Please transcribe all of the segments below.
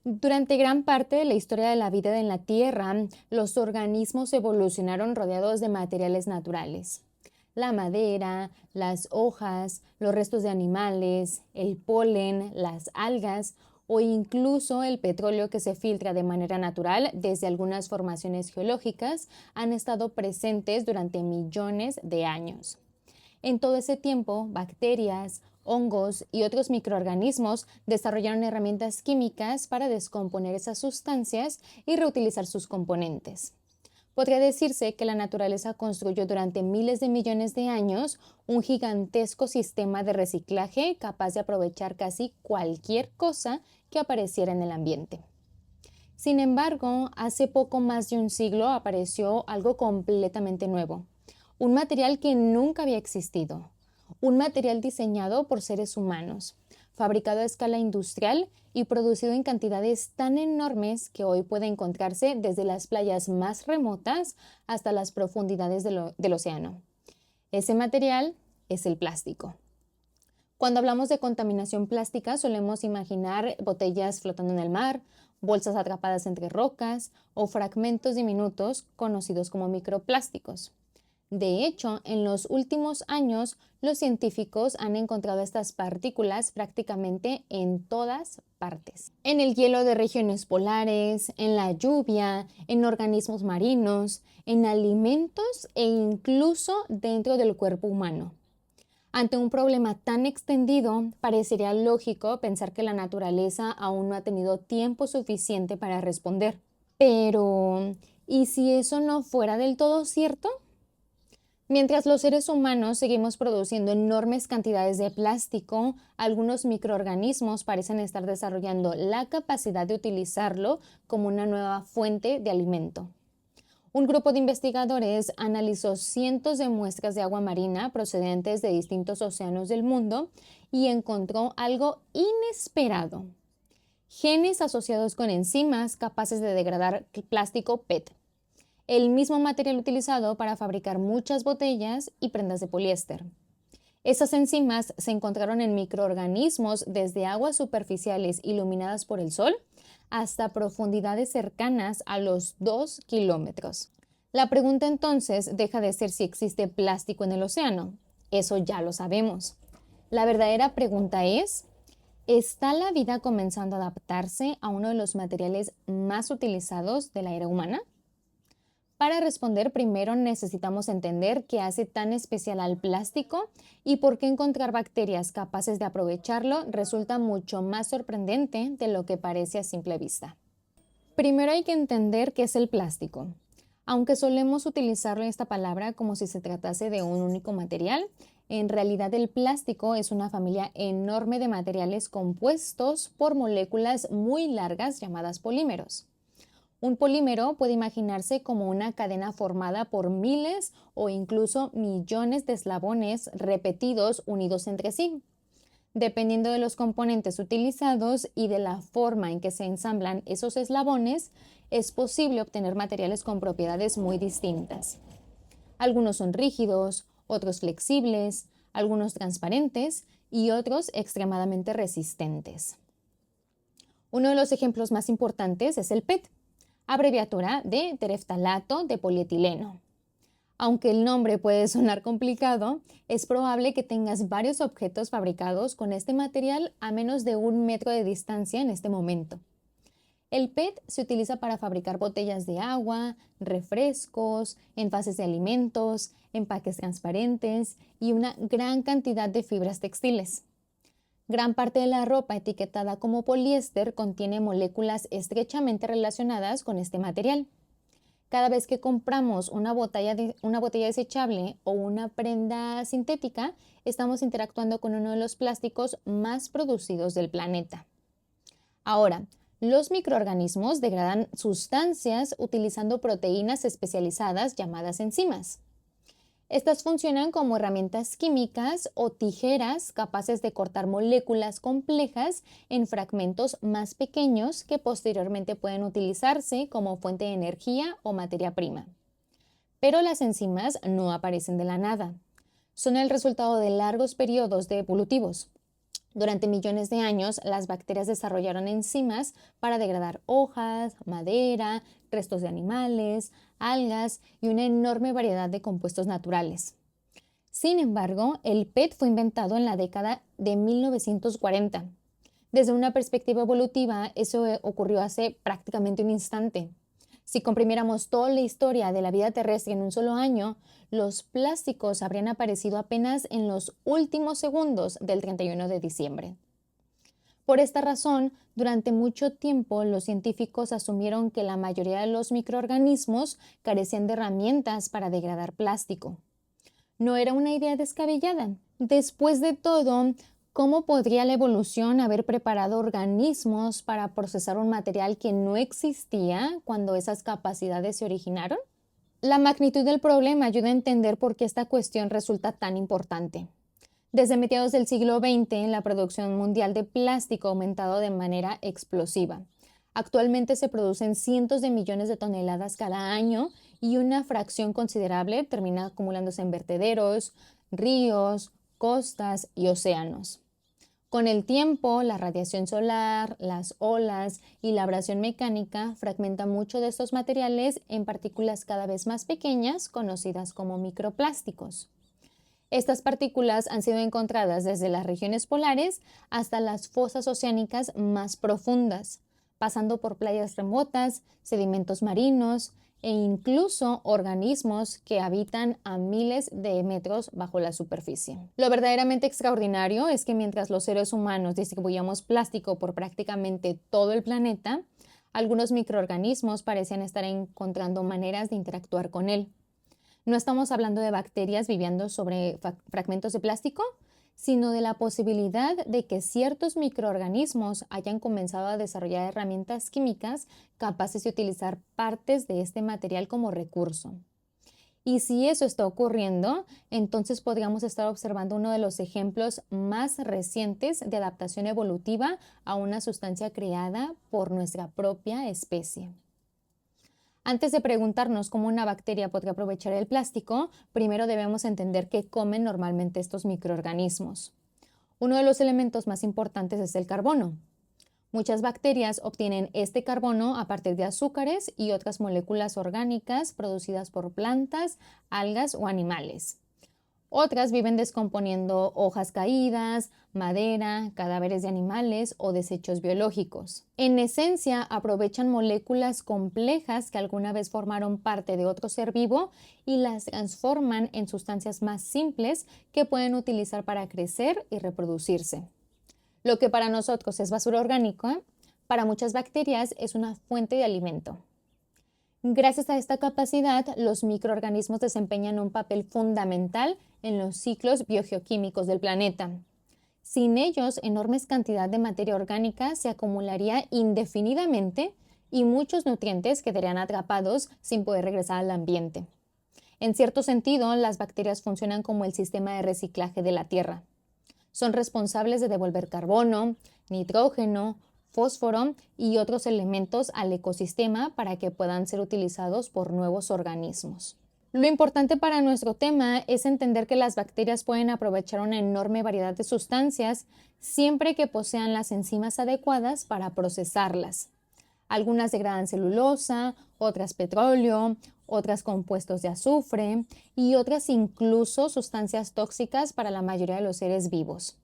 Durante gran parte de la historia de la vida en la Tierra, los organismos evolucionaron rodeados de materiales naturales. La madera, las hojas, los restos de animales, el polen, las algas o incluso el petróleo que se filtra de manera natural desde algunas formaciones geológicas han estado presentes durante millones de años. En todo ese tiempo, bacterias, hongos y otros microorganismos desarrollaron herramientas químicas para descomponer esas sustancias y reutilizar sus componentes. Podría decirse que la naturaleza construyó durante miles de millones de años un gigantesco sistema de reciclaje capaz de aprovechar casi cualquier cosa que apareciera en el ambiente. Sin embargo, hace poco más de un siglo apareció algo completamente nuevo, un material que nunca había existido, un material diseñado por seres humanos, fabricado a escala industrial y producido en cantidades tan enormes que hoy puede encontrarse desde las playas más remotas hasta las profundidades del océano. Ese material es el plástico. Cuando hablamos de contaminación plástica, solemos imaginar botellas flotando en el mar, bolsas atrapadas entre rocas o fragmentos diminutos conocidos como microplásticos. De hecho, en los últimos años, los científicos han encontrado estas partículas prácticamente en todas partes. En el hielo de regiones polares, en la lluvia, en organismos marinos, en alimentos e incluso dentro del cuerpo humano. Ante un problema tan extendido, parecería lógico pensar que la naturaleza aún no ha tenido tiempo suficiente para responder. Pero, ¿y si eso no fuera del todo cierto? Mientras los seres humanos seguimos produciendo enormes cantidades de plástico, algunos microorganismos parecen estar desarrollando la capacidad de utilizarlo como una nueva fuente de alimento. Un grupo de investigadores analizó cientos de muestras de agua marina procedentes de distintos océanos del mundo y encontró algo inesperado: genes asociados con enzimas capaces de degradar plástico PET, el mismo material utilizado para fabricar muchas botellas y prendas de poliéster. Esas enzimas se encontraron en microorganismos desde aguas superficiales iluminadas por el sol hasta profundidades cercanas a los 2 kilómetros. La pregunta entonces deja de ser si existe plástico en el océano. Eso ya lo sabemos. La verdadera pregunta es: ¿está la vida comenzando a adaptarse a uno de los materiales más utilizados de la era humana? Para responder, primero necesitamos entender qué hace tan especial al plástico y por qué encontrar bacterias capaces de aprovecharlo resulta mucho más sorprendente de lo que parece a simple vista. Primero hay que entender qué es el plástico. Aunque solemos utilizarlo esta palabra como si se tratase de un único material, en realidad el plástico es una familia enorme de materiales compuestos por moléculas muy largas llamadas polímeros. Un polímero puede imaginarse como una cadena formada por miles o incluso millones de eslabones repetidos unidos entre sí. Dependiendo de los componentes utilizados y de la forma en que se ensamblan esos eslabones, es posible obtener materiales con propiedades muy distintas. Algunos son rígidos, otros flexibles, algunos transparentes y otros extremadamente resistentes. Uno de los ejemplos más importantes es el PET, abreviatura de tereftalato de polietileno. Aunque el nombre puede sonar complicado, es probable que tengas varios objetos fabricados con este material a menos de 1 metro de distancia en este momento. El PET se utiliza para fabricar botellas de agua, refrescos, envases de alimentos, empaques transparentes y una gran cantidad de fibras textiles. Gran parte de la ropa etiquetada como poliéster contiene moléculas estrechamente relacionadas con este material. Cada vez que compramos una botella desechable o una prenda sintética, estamos interactuando con uno de los plásticos más producidos del planeta. Ahora, los microorganismos degradan sustancias utilizando proteínas especializadas llamadas enzimas. Estas funcionan como herramientas químicas o tijeras capaces de cortar moléculas complejas en fragmentos más pequeños que posteriormente pueden utilizarse como fuente de energía o materia prima. Pero las enzimas no aparecen de la nada. Son el resultado de largos periodos evolutivos. Durante millones de años, las bacterias desarrollaron enzimas para degradar hojas, madera, restos de animales, algas y una enorme variedad de compuestos naturales. Sin embargo, el PET fue inventado en la década de 1940. Desde una perspectiva evolutiva, eso ocurrió hace prácticamente un instante. Si comprimiéramos toda la historia de la vida terrestre en un solo año, los plásticos habrían aparecido apenas en los últimos segundos del 31 de diciembre. Por esta razón, durante mucho tiempo los científicos asumieron que la mayoría de los microorganismos carecían de herramientas para degradar plástico. No era una idea descabellada. Después de todo, ¿cómo podría la evolución haber preparado organismos para procesar un material que no existía cuando esas capacidades se originaron? La magnitud del problema ayuda a entender por qué esta cuestión resulta tan importante. Desde mediados del siglo XX, la producción mundial de plástico ha aumentado de manera explosiva. Actualmente se producen cientos de millones de toneladas cada año y una fracción considerable termina acumulándose en vertederos, ríos, costas y océanos. Con el tiempo, la radiación solar, las olas y la abrasión mecánica fragmentan mucho de estos materiales en partículas cada vez más pequeñas, conocidas como microplásticos. Estas partículas han sido encontradas desde las regiones polares hasta las fosas oceánicas más profundas, pasando por playas remotas, sedimentos marinos e incluso organismos que habitan a miles de metros bajo la superficie. Lo verdaderamente extraordinario es que mientras los seres humanos distribuíamos plástico por prácticamente todo el planeta, algunos microorganismos parecían estar encontrando maneras de interactuar con él. No estamos hablando de bacterias viviendo sobre fragmentos de plástico, sino de la posibilidad de que ciertos microorganismos hayan comenzado a desarrollar herramientas químicas capaces de utilizar partes de este material como recurso. Y si eso está ocurriendo, entonces podríamos estar observando uno de los ejemplos más recientes de adaptación evolutiva a una sustancia creada por nuestra propia especie. Antes de preguntarnos cómo una bacteria podría aprovechar el plástico, primero debemos entender qué comen normalmente estos microorganismos. Uno de los elementos más importantes es el carbono. Muchas bacterias obtienen este carbono a partir de azúcares y otras moléculas orgánicas producidas por plantas, algas o animales. Otras viven descomponiendo hojas caídas, madera, cadáveres de animales o desechos biológicos. En esencia, aprovechan moléculas complejas que alguna vez formaron parte de otro ser vivo y las transforman en sustancias más simples que pueden utilizar para crecer y reproducirse. Lo que para nosotros es basura orgánica, para muchas bacterias es una fuente de alimento. Gracias a esta capacidad, los microorganismos desempeñan un papel fundamental en los ciclos biogeoquímicos del planeta. Sin ellos, enormes cantidades de materia orgánica se acumularía indefinidamente y muchos nutrientes quedarían atrapados sin poder regresar al ambiente. En cierto sentido, las bacterias funcionan como el sistema de reciclaje de la Tierra. Son responsables de devolver carbono, nitrógeno, fósforo y otros elementos al ecosistema para que puedan ser utilizados por nuevos organismos. Lo importante para nuestro tema es entender que las bacterias pueden aprovechar una enorme variedad de sustancias siempre que posean las enzimas adecuadas para procesarlas. Algunas degradan celulosa, otras petróleo, otras compuestos de azufre y otras incluso sustancias tóxicas para la mayoría de los seres vivos.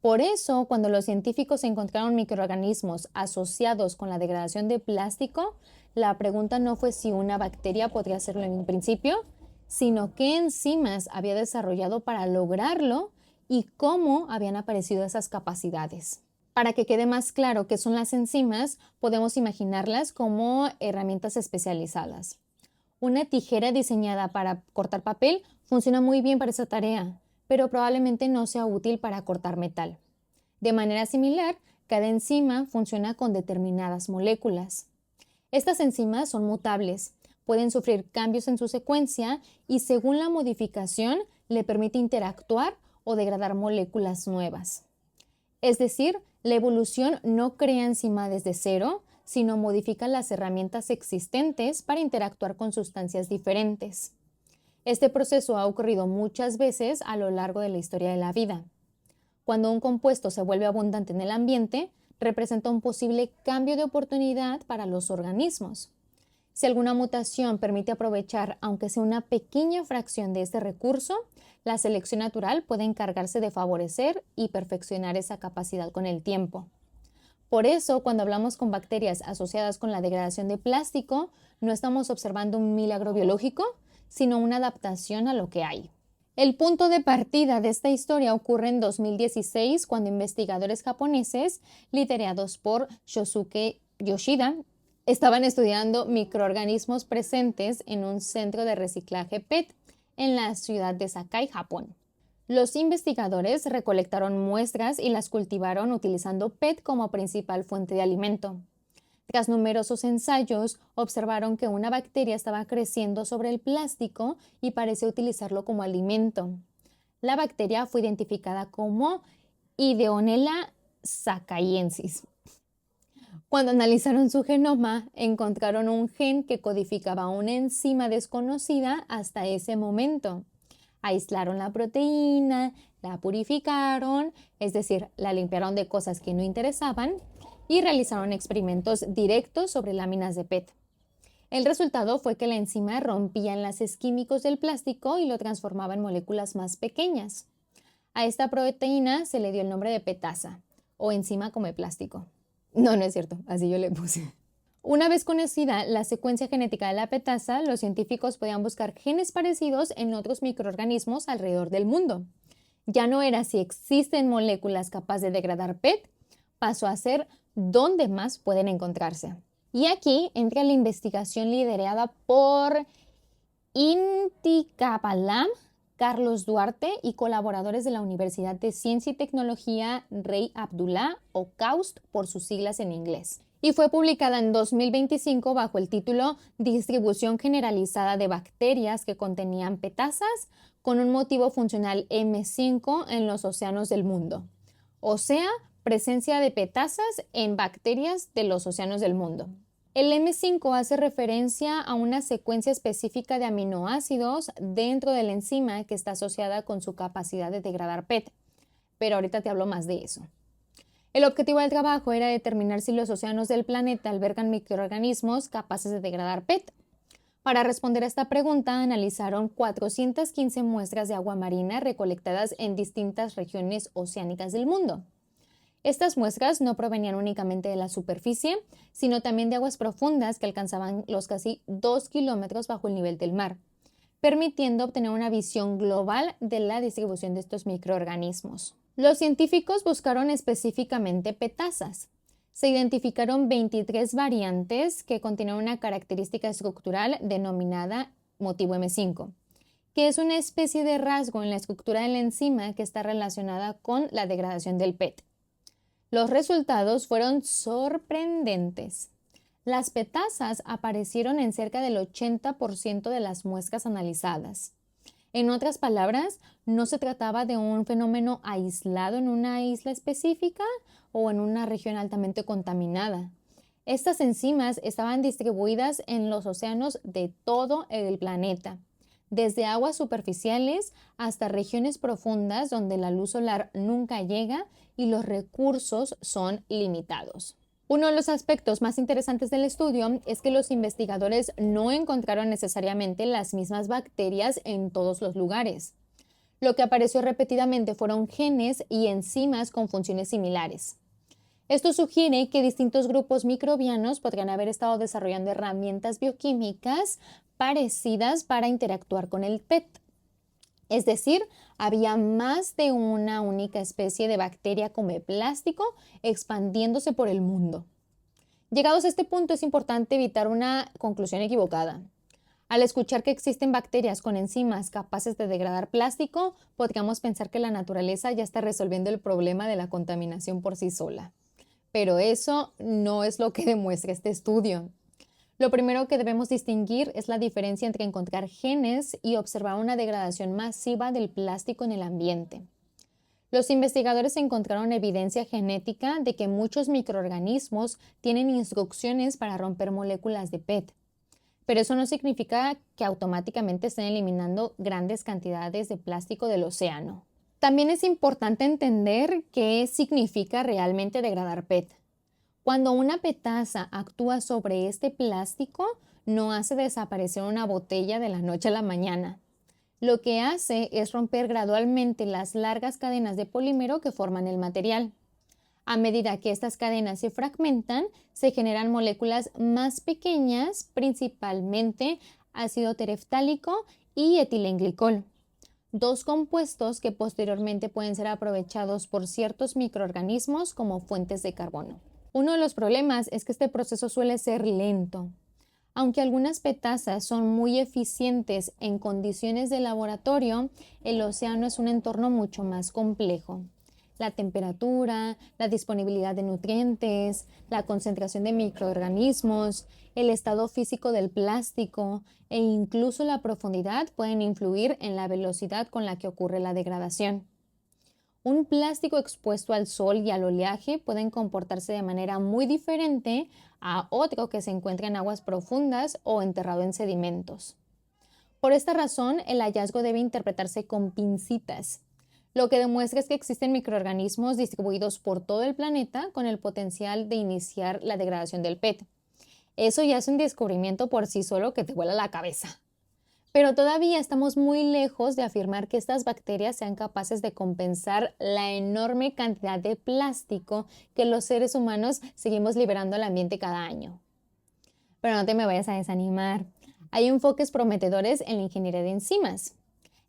Por eso, cuando los científicos encontraron microorganismos asociados con la degradación de plástico, la pregunta no fue si una bacteria podría hacerlo en un principio, sino qué enzimas había desarrollado para lograrlo y cómo habían aparecido esas capacidades. Para que quede más claro qué son las enzimas, podemos imaginarlas como herramientas especializadas. Una tijera diseñada para cortar papel funciona muy bien para esa tarea, pero probablemente no sea útil para cortar metal. De manera similar, cada enzima funciona con determinadas moléculas. Estas enzimas son mutables, pueden sufrir cambios en su secuencia y según la modificación le permite interactuar o degradar moléculas nuevas. Es decir, la evolución no crea enzima desde cero, sino modifica las herramientas existentes para interactuar con sustancias diferentes. Este proceso ha ocurrido muchas veces a lo largo de la historia de la vida. Cuando un compuesto se vuelve abundante en el ambiente, representa un posible cambio de oportunidad para los organismos. Si alguna mutación permite aprovechar, aunque sea una pequeña fracción de este recurso, la selección natural puede encargarse de favorecer y perfeccionar esa capacidad con el tiempo. Por eso, cuando hablamos con bacterias asociadas con la degradación de plástico, no estamos observando un milagro biológico, sino una adaptación a lo que hay. El punto de partida de esta historia ocurre en 2016, cuando investigadores japoneses, liderados por Shosuke Yoshida, estaban estudiando microorganismos presentes en un centro de reciclaje PET en la ciudad de Sakai, Japón. Los investigadores recolectaron muestras y las cultivaron utilizando PET como principal fuente de alimento. Tras numerosos ensayos, observaron que una bacteria estaba creciendo sobre el plástico y parecía utilizarlo como alimento. La bacteria fue identificada como Ideonella sakaiensis. Cuando analizaron su genoma, encontraron un gen que codificaba una enzima desconocida hasta ese momento. Aislaron la proteína, la purificaron, es decir, la limpiaron de cosas que no interesaban, y realizaron experimentos directos sobre láminas de PET. El resultado fue que la enzima rompía enlaces químicos del plástico y lo transformaba en moléculas más pequeñas. A esta proteína se le dio el nombre de petasa, o enzima come plástico. No es cierto, así yo le puse. Una vez conocida la secuencia genética de la petasa, los científicos podían buscar genes parecidos en otros microorganismos alrededor del mundo. Ya no era si existen moléculas capaces de degradar PET, pasó a ser dónde más pueden encontrarse. Y aquí entra la investigación liderada por Inti Kapalam, Carlos Duarte y colaboradores de la Universidad de Ciencia y Tecnología Rey Abdullah, o KAUST por sus siglas en inglés, y fue publicada en 2025 bajo el título Distribución generalizada de bacterias que contenían petasas con un motivo funcional M5 en los océanos del mundo, o sea, presencia de petasas en bacterias de los océanos del mundo. El M5 hace referencia a una secuencia específica de aminoácidos dentro de la enzima que está asociada con su capacidad de degradar PET, pero ahorita te hablo más de eso. El objetivo del trabajo era determinar si los océanos del planeta albergan microorganismos capaces de degradar PET. Para responder a esta pregunta, analizaron 415 muestras de agua marina recolectadas en distintas regiones oceánicas del mundo. Estas muestras no provenían únicamente de la superficie, sino también de aguas profundas que alcanzaban los casi 2 kilómetros bajo el nivel del mar, permitiendo obtener una visión global de la distribución de estos microorganismos. Los científicos buscaron específicamente petasas. Se identificaron 23 variantes que contienen una característica estructural denominada motivo M5, que es una especie de rasgo en la estructura de la enzima que está relacionada con la degradación del PET. Los resultados fueron sorprendentes. Las petasas aparecieron en cerca del 80% de las muestras analizadas. En otras palabras, no se trataba de un fenómeno aislado en una isla específica o en una región altamente contaminada. Estas enzimas estaban distribuidas en los océanos de todo el planeta, desde aguas superficiales hasta regiones profundas donde la luz solar nunca llega y los recursos son limitados. Uno de los aspectos más interesantes del estudio es que los investigadores no encontraron necesariamente las mismas bacterias en todos los lugares. Lo que apareció repetidamente fueron genes y enzimas con funciones similares. Esto sugiere que distintos grupos microbianos podrían haber estado desarrollando herramientas bioquímicas parecidas para interactuar con el PET. Es decir, había más de una única especie de bacteria come plástico expandiéndose por el mundo. Llegados a este punto, es importante evitar una conclusión equivocada. Al escuchar que existen bacterias con enzimas capaces de degradar plástico, podríamos pensar que la naturaleza ya está resolviendo el problema de la contaminación por sí sola. Pero eso no es lo que demuestra este estudio. Lo primero que debemos distinguir es la diferencia entre encontrar genes y observar una degradación masiva del plástico en el ambiente. Los investigadores encontraron evidencia genética de que muchos microorganismos tienen instrucciones para romper moléculas de PET, pero eso no significa que automáticamente estén eliminando grandes cantidades de plástico del océano. También es importante entender qué significa realmente degradar PET. Cuando una petaza actúa sobre este plástico, no hace desaparecer una botella de la noche a la mañana. Lo que hace es romper gradualmente las largas cadenas de polímero que forman el material. A medida que estas cadenas se fragmentan, se generan moléculas más pequeñas, principalmente ácido tereftálico y etilenglicol, dos compuestos que posteriormente pueden ser aprovechados por ciertos microorganismos como fuentes de carbono. Uno de los problemas es que este proceso suele ser lento. Aunque algunas petazas son muy eficientes en condiciones de laboratorio, el océano es un entorno mucho más complejo. La temperatura, la disponibilidad de nutrientes, la concentración de microorganismos, el estado físico del plástico e incluso la profundidad pueden influir en la velocidad con la que ocurre la degradación. Un plástico expuesto al sol y al oleaje pueden comportarse de manera muy diferente a otro que se encuentra en aguas profundas o enterrado en sedimentos. Por esta razón, el hallazgo debe interpretarse con pincitas. Lo que demuestra es que existen microorganismos distribuidos por todo el planeta con el potencial de iniciar la degradación del PET. Eso ya es un descubrimiento por sí solo que te vuela la cabeza. Pero todavía estamos muy lejos de afirmar que estas bacterias sean capaces de compensar la enorme cantidad de plástico que los seres humanos seguimos liberando al ambiente cada año. Pero no te me vayas a desanimar. Hay enfoques prometedores en la ingeniería de enzimas.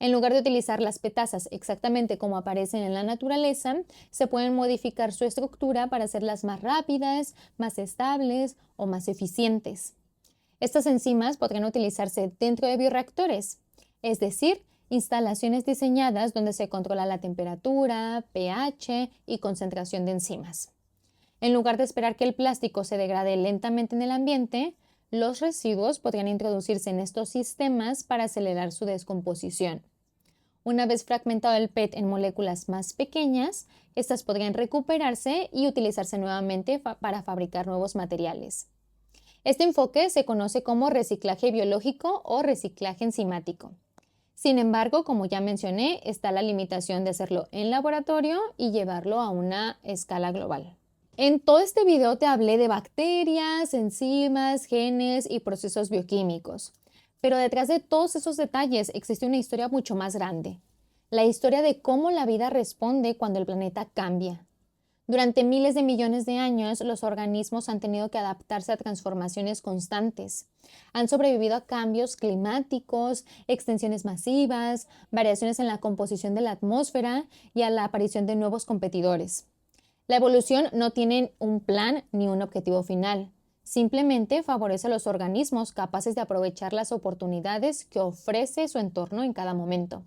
En lugar de utilizar las petazas exactamente como aparecen en la naturaleza, se pueden modificar su estructura para hacerlas más rápidas, más estables o más eficientes. Estas enzimas podrían utilizarse dentro de bioreactores, es decir, instalaciones diseñadas donde se controla la temperatura, pH y concentración de enzimas. En lugar de esperar que el plástico se degrade lentamente en el ambiente, los residuos podrían introducirse en estos sistemas para acelerar su descomposición. Una vez fragmentado el PET en moléculas más pequeñas, estas podrían recuperarse y utilizarse nuevamente para fabricar nuevos materiales. Este enfoque se conoce como reciclaje biológico o reciclaje enzimático. Sin embargo, como ya mencioné, está la limitación de hacerlo en laboratorio y llevarlo a una escala global. En todo este video te hablé de bacterias, enzimas, genes y procesos bioquímicos. Pero detrás de todos esos detalles existe una historia mucho más grande. La historia de cómo la vida responde cuando el planeta cambia. Durante miles de millones de años, los organismos han tenido que adaptarse a transformaciones constantes. Han sobrevivido a cambios climáticos, extensiones masivas, variaciones en la composición de la atmósfera y a la aparición de nuevos competidores. La evolución no tiene un plan ni un objetivo final. Simplemente favorece a los organismos capaces de aprovechar las oportunidades que ofrece su entorno en cada momento.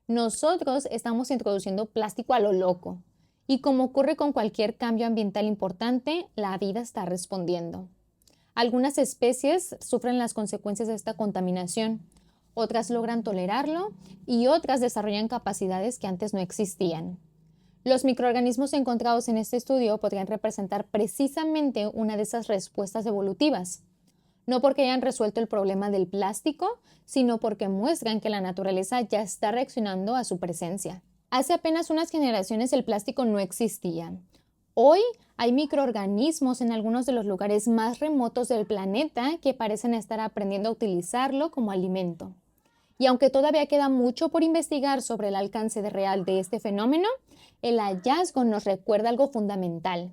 Nosotros estamos introduciendo plástico a lo loco. Y como ocurre con cualquier cambio ambiental importante, la vida está respondiendo. Algunas especies sufren las consecuencias de esta contaminación, otras logran tolerarlo y otras desarrollan capacidades que antes no existían. Los microorganismos encontrados en este estudio podrían representar precisamente una de esas respuestas evolutivas, no porque hayan resuelto el problema del plástico, sino porque muestran que la naturaleza ya está reaccionando a su presencia. Hace apenas unas generaciones el plástico no existía. Hoy hay microorganismos en algunos de los lugares más remotos del planeta que parecen estar aprendiendo a utilizarlo como alimento. Y aunque todavía queda mucho por investigar sobre el alcance real de este fenómeno, el hallazgo nos recuerda algo fundamental.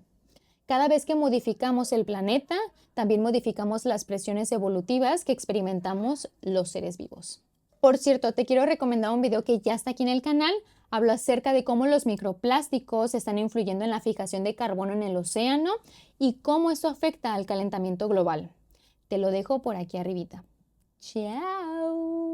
Cada vez que modificamos el planeta, también modificamos las presiones evolutivas que experimentamos los seres vivos. Por cierto, te quiero recomendar un video que ya está aquí en el canal. Hablo acerca de cómo los microplásticos están influyendo en la fijación de carbono en el océano y cómo esto afecta al calentamiento global. Te lo dejo por aquí arribita. ¡Chao!